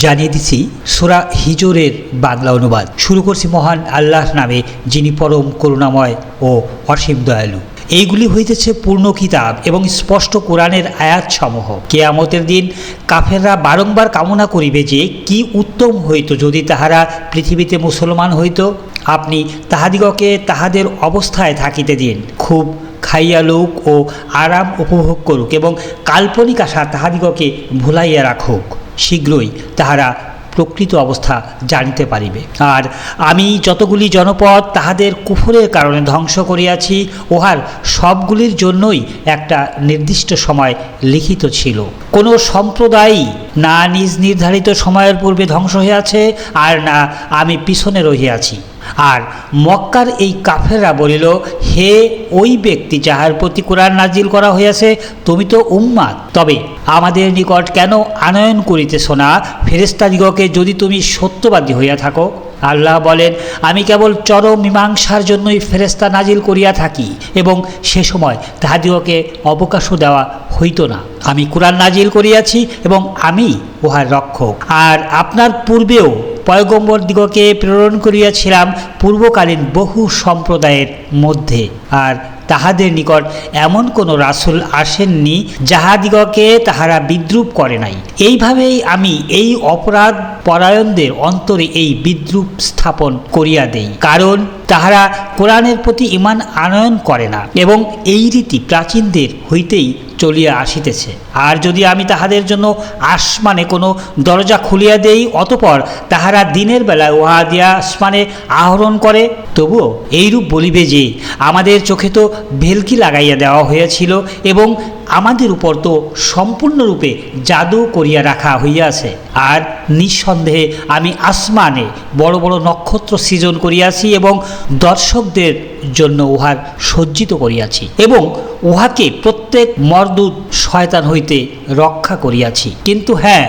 জানিয়ে দিচ্ছি সূরা হিজরের বাংলা অনুবাদ। শুরু করছি মহান আল্লাহর নামে, যিনি পরম করুণাময় ও অসীম দয়ালু। এইগুলি হইতেছে পূর্ণ কিতাব এবং স্পষ্ট কোরআনের আয়াতসমূহ। কিয়ামতের দিন কাফেররা বারংবার কামনা করিবে যে কি উত্তম হইত যদি তাহারা পৃথিবীতে মুসলমান হইত। আপনি তাহাদিগকে তাহাদের অবস্থায় থাকিতে দিন, খুব খাইয়া লউক ও আরাম উপভোগ করুক এবং কাল্পনিক আশা তাহাদিগকে ভুলাইয়া রাখুক। শীঘ্রই তাহারা প্রকৃত অবস্থা জানিতে পারিবে। আর আমি যতগুলি জনপদ তাহাদের কুফরের কারণে ধ্বংস করিয়াছি, উহার সবগুলির জন্যই একটা নির্দিষ্ট সময় লিখিত ছিল। কোনো সম্প্রদায়ই না নিজ নির্ধারিত সময়ের পূর্বে ধ্বংস হইয়াছে, আর না আমি পিছনে রহিয়াছি। আর মক্কার এই কাফেররা বলিল, হে ওই ব্যক্তি যাহার প্রতি কোরআন নাজিল করা হইয়াছে, তুমি তো উম্মাত, তবে আমাদের নিকট কেন আনয়ন করিতেছ না ফেরেশতাদিগকে যদি তুমি সত্যবাদী হইয়া থাকো? আল্লাহ বলেন, আমি কেবল চরম মীমাংসার জন্যই ফেরেশতা নাজিল করিয়া থাকি এবং সে সময় তাহাদিগকে অবকাশও দেওয়া হইত না। আমি কোরআন নাজিল করিয়াছি এবং আমি উহার রক্ষক। আর আপনার পূর্বেও পয়গম্বর দিগকে প্রেরণ করিয়াছিলাম পূর্বকালীন বহু সম্প্রদায়ের মধ্যে, আর তাহাদের নিকট এমন কোনো রাসূল আসেননি যাহাদিগকে তাহারা বিদ্রূপ করে নাই। এইভাবেই আমি এই অপরাধ পরায়ণদের অন্তরে এই বিদ্রূপ স্থাপন করিয়া দেই, কারণ তাহারা কোরআনের প্রতি ঈমান আনয়ন করে না এবং এই রীতি প্রাচীনদের হইতেই চলিয়া আসিতেছে। আর যদি আমি তাহাদের জন্য আসমানে কোনো দরজা খুলিয়া দেই, অতপর তাহারা দিনের বেলায় উহা দিয়া আসমানে আহরণ করে, তবুও এইরূপ বলিবে যে আমাদের চোখে তো ভেলকি লাগাইয়া দেওয়া হইয়াছিল এবং আমাদের উপর তো সম্পূর্ণরূপে জাদু করিয়া রাখা হইয়াছে। আর নিঃসন্দেহে আমি আসমানে বড় বড় নক্ষত্র সৃজন করিয়াছি এবং দর্শকদের জন্য উহার সজ্জিত করিয়াছি এবং উহাকে প্রত্যেক মরদুদ শয়তান হইতে রক্ষা করিয়াছি। কিন্তু হ্যাঁ,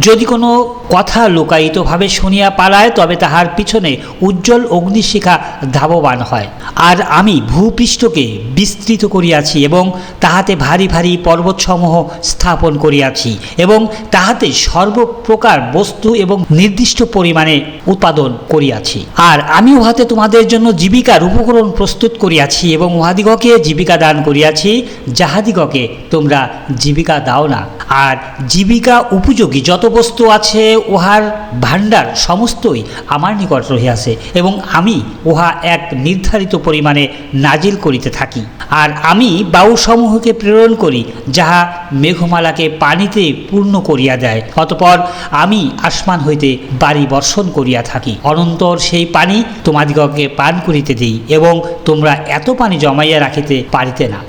যদি কোনো কথা লুকায়িতভাবে শুনিয়া পালায়, তবে তাহার পিছনে উজ্জ্বল অগ্নিশিখা ধাবমান হয়। আর আমি ভূপৃষ্ঠকে বিস্তৃত করিয়াছি এবং তাহাতে ভারী ভারী পর্বতসমূহ স্থাপন করিয়াছি এবং তাহাতে সর্বপ্রকার বস্তু এবং নির্দিষ্ট পরিমাণে উৎপাদন করিয়াছি। আর আমি উহাতে তোমাদের জন্য জীবিকার উপকরণ প্রস্তুত করিয়াছি এবং উহাদিগকে জীবিকা দান করিয়াছি যাহাদিগকে তোমরা জীবিকা দাও না। আর জীবিকা উপযোগী যত বস্তু আছে উহার ভাণ্ডার সমস্তই আমার নিকট রহিয়াছে এবং আমি উহা এক নির্ধারিত পরিমাণে নাজিল করিতে থাকি। আর আমি বায়ুসমূহকে প্রেরণ করি, যাহা মেঘমালাকে পানিতে পূর্ণ করিয়া দেয়। অতঃপর আমি আসমান হইতে বাড়ি বর্ষণ করিয়া থাকি, অনন্তর সেই পানি তোমাদিগকে পান করিতে দিই এবং তোমরা এত পানি জমাইয়া রাখিতে পারিতে না।